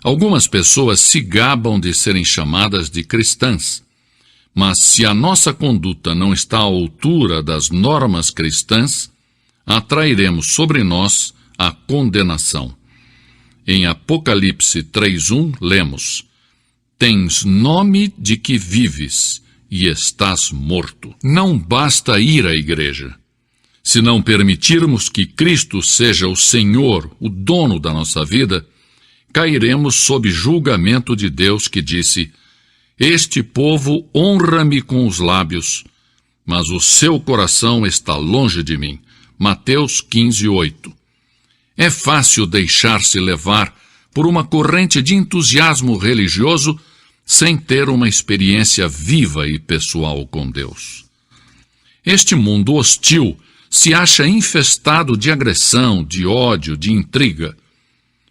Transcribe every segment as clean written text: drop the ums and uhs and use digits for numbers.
Algumas pessoas se gabam de serem chamadas de cristãs, mas se a nossa conduta não está à altura das normas cristãs, atrairemos sobre nós a condenação. Em Apocalipse 3:1, lemos: Tens nome de que vives e estás morto. Não basta ir à igreja. Se não permitirmos que Cristo seja o Senhor, o dono da nossa vida, cairemos sob julgamento de Deus que disse: Este povo honra-me com os lábios, mas o seu coração está longe de mim. Mateus 15:8. É fácil deixar-se levar por uma corrente de entusiasmo religioso sem ter uma experiência viva e pessoal com Deus. Este mundo hostil se acha infestado de agressão, de ódio, de intriga.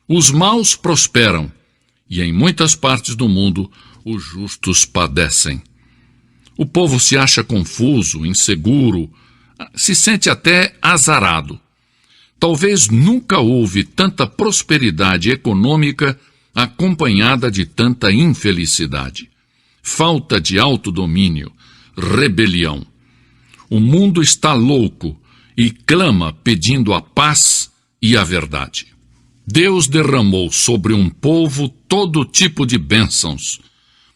Os maus prosperam e em muitas partes do mundo os justos padecem. O povo se acha confuso, inseguro, se sente até azarado. Talvez nunca houve tanta prosperidade econômica acompanhada de tanta infelicidade. Falta de autodomínio, rebelião. O mundo está louco e clama pedindo a paz e a verdade. Deus derramou sobre um povo todo tipo de bênçãos,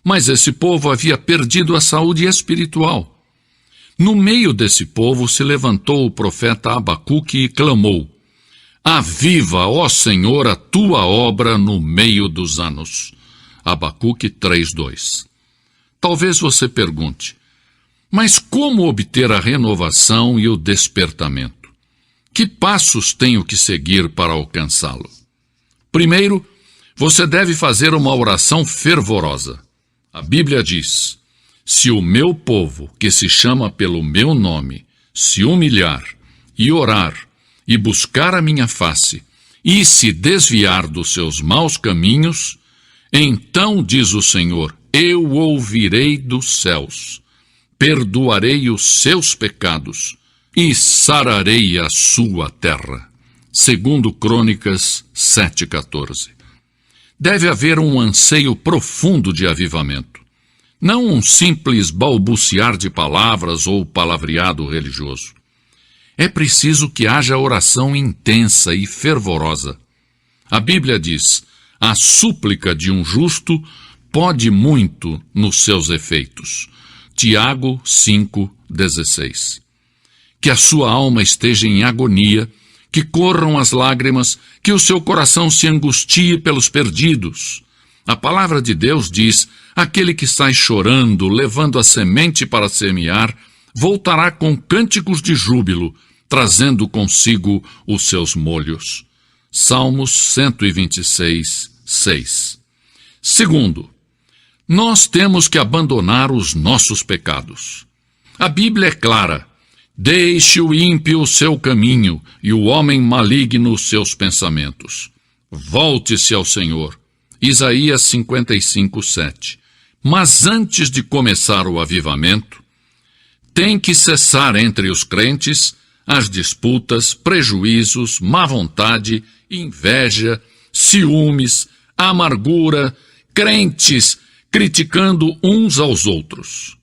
mas esse povo havia perdido a saúde espiritual. No meio desse povo se levantou o profeta Abacuque e clamou: Aviva, ó Senhor, a tua obra no meio dos anos. Abacuque 3:2. Talvez você pergunte: mas como obter a renovação e o despertamento? Que passos tenho que seguir para alcançá-lo? Primeiro, você deve fazer uma oração fervorosa. A Bíblia diz: se o meu povo, que se chama pelo meu nome, se humilhar e orar e buscar a minha face e se desviar dos seus maus caminhos, então, diz o Senhor, eu ouvirei dos céus, perdoarei os seus pecados e sararei a sua terra. Segundo Crônicas 7:14. Deve haver um anseio profundo de avivamento. Não um simples balbuciar de palavras ou palavreado religioso. É preciso que haja oração intensa e fervorosa. A Bíblia diz: a súplica de um justo pode muito nos seus efeitos. Tiago 5:16. Que a sua alma esteja em agonia, que corram as lágrimas, que o seu coração se angustie pelos perdidos. A palavra de Deus diz: aquele que sai chorando, levando a semente para semear, voltará com cânticos de júbilo, trazendo consigo os seus molhos. Salmos 126:6. Segundo, nós temos que abandonar os nossos pecados. A Bíblia é clara: deixe o ímpio o seu caminho e o homem maligno os seus pensamentos. Volte-se ao Senhor. Isaías 55:7. Mas antes de começar o avivamento, tem que cessar entre os crentes as disputas, prejuízos, má vontade, inveja, ciúmes, amargura, crentes criticando uns aos outros.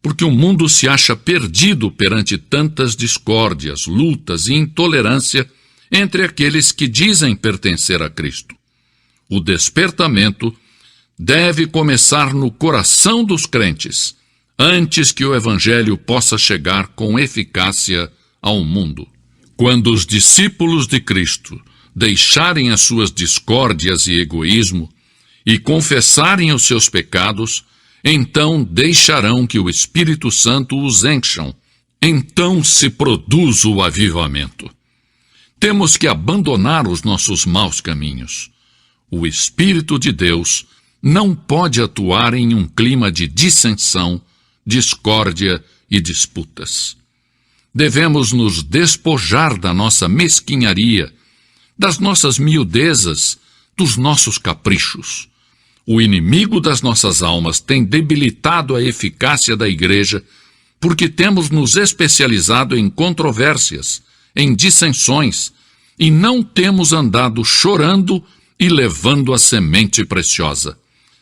Porque o mundo se acha perdido perante tantas discórdias, lutas e intolerância entre aqueles que dizem pertencer a Cristo. O despertamento deve começar no coração dos crentes, antes que o Evangelho possa chegar com eficácia ao mundo. Quando os discípulos de Cristo deixarem as suas discórdias e egoísmo e confessarem os seus pecados, então deixarão que o Espírito Santo os encham. Então se produz o avivamento. Temos que abandonar os nossos maus caminhos. O Espírito de Deus não pode atuar em um clima de dissensão, discórdia e disputas. Devemos nos despojar da nossa mesquinharia, das nossas miudezas, dos nossos caprichos. O inimigo das nossas almas tem debilitado a eficácia da igreja porque temos nos especializado em controvérsias, em dissensões, e não temos andado chorando e levando a semente preciosa.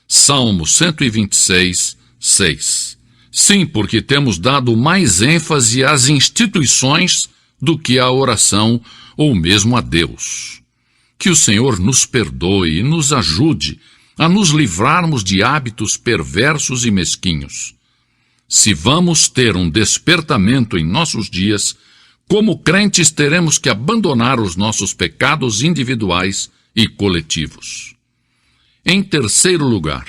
Salmo 126, 6. Sim, porque temos dado mais ênfase às instituições do que à oração ou mesmo a Deus. Que o Senhor nos perdoe e nos ajude a nos livrarmos de hábitos perversos e mesquinhos. Se vamos ter um despertamento em nossos dias, como crentes teremos que abandonar os nossos pecados individuais e coletivos. Em terceiro lugar,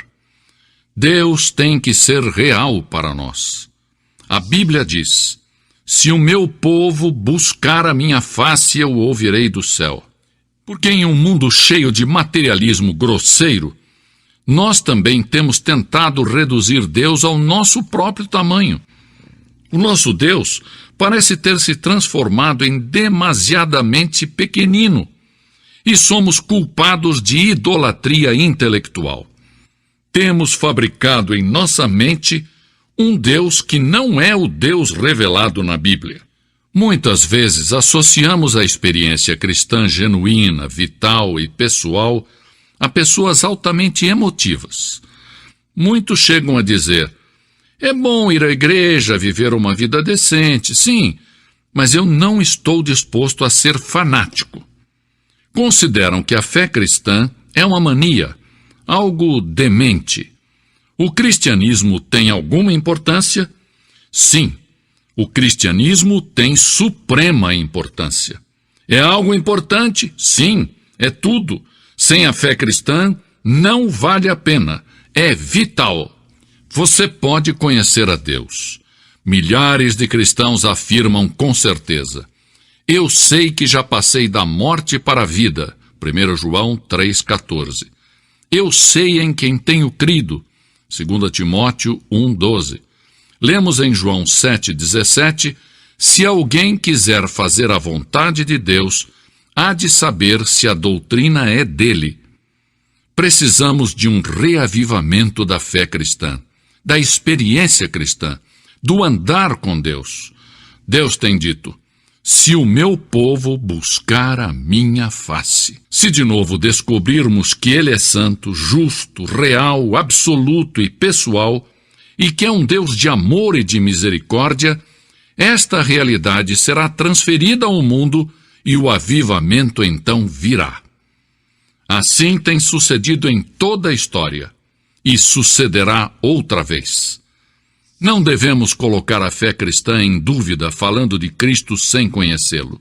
Deus tem que ser real para nós. A Bíblia diz: se o meu povo buscar a minha face, eu o ouvirei do céu. Porque em um mundo cheio de materialismo grosseiro, nós também temos tentado reduzir Deus ao nosso próprio tamanho. O nosso Deus parece ter se transformado em demasiadamente pequenino, e somos culpados de idolatria intelectual. Temos fabricado em nossa mente um Deus que não é o Deus revelado na Bíblia. Muitas vezes associamos a experiência cristã genuína, vital e pessoal a pessoas altamente emotivas. Muitos chegam a dizer: é bom ir à igreja, viver uma vida decente, sim, mas eu não estou disposto a ser fanático. Consideram que a fé cristã é uma mania, algo demente. O cristianismo tem alguma importância? Sim, o cristianismo tem suprema importância. É algo importante? Sim, é tudo. Sem a fé cristã, não vale a pena. É vital. Você pode conhecer a Deus. Milhares de cristãos afirmam com certeza: eu sei que já passei da morte para a vida. 1 João 3,14. Eu sei em quem tenho crido. 2 Timóteo 1,12. Lemos em João 7,17: se alguém quiser fazer a vontade de Deus, há de saber se a doutrina é dele. Precisamos de um reavivamento da fé cristã, da experiência cristã, do andar com Deus. Deus tem dito: se o meu povo buscar a minha face. Se de novo descobrirmos que Ele é santo, justo, real, absoluto e pessoal, e que é um Deus de amor e de misericórdia, esta realidade será transferida ao mundo e o avivamento então virá. Assim tem sucedido em toda a história, e sucederá outra vez. Não devemos colocar a fé cristã em dúvida falando de Cristo sem conhecê-lo.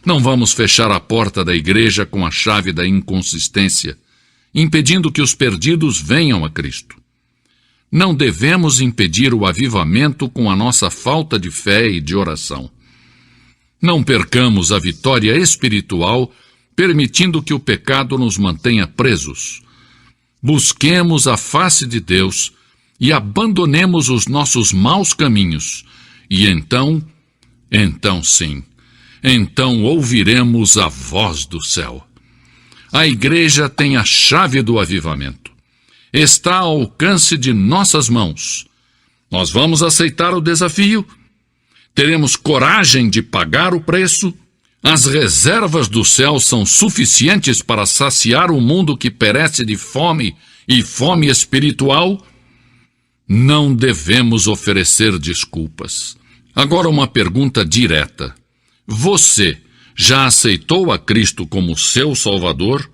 Não vamos fechar a porta da igreja com a chave da inconsistência, impedindo que os perdidos venham a Cristo. Não devemos impedir o avivamento com a nossa falta de fé e de oração. Não percamos a vitória espiritual, permitindo que o pecado nos mantenha presos. Busquemos a face de Deus e abandonemos os nossos maus caminhos, e então sim, então ouviremos a voz do céu. A igreja tem a chave do avivamento. Está ao alcance de nossas mãos. Nós vamos aceitar o desafio? Teremos coragem de pagar o preço? As reservas do céu são suficientes para saciar o mundo que perece de fome e fome espiritual? Não devemos oferecer desculpas. Agora uma pergunta direta. Você já aceitou a Cristo como seu Salvador?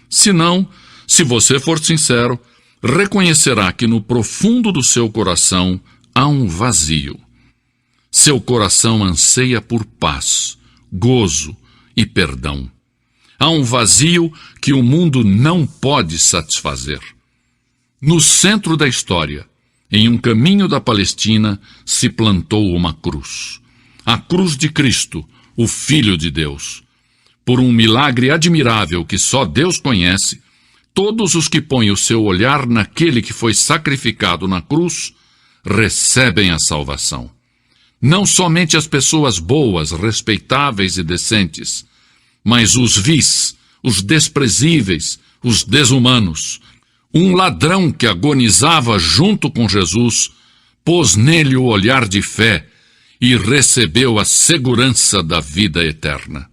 Se não, se você for sincero, reconhecerá que no profundo do seu coração há um vazio. Seu coração anseia por paz, gozo e perdão. Há um vazio que o mundo não pode satisfazer. No centro da história, em um caminho da Palestina, se plantou uma cruz. A cruz de Cristo, o Filho de Deus. Por um milagre admirável que só Deus conhece, todos os que põem o seu olhar naquele que foi sacrificado na cruz, recebem a salvação. Não somente as pessoas boas, respeitáveis e decentes, mas os vis, os desprezíveis, os desumanos. Um ladrão que agonizava junto com Jesus, pôs nele o olhar de fé e recebeu a segurança da vida eterna.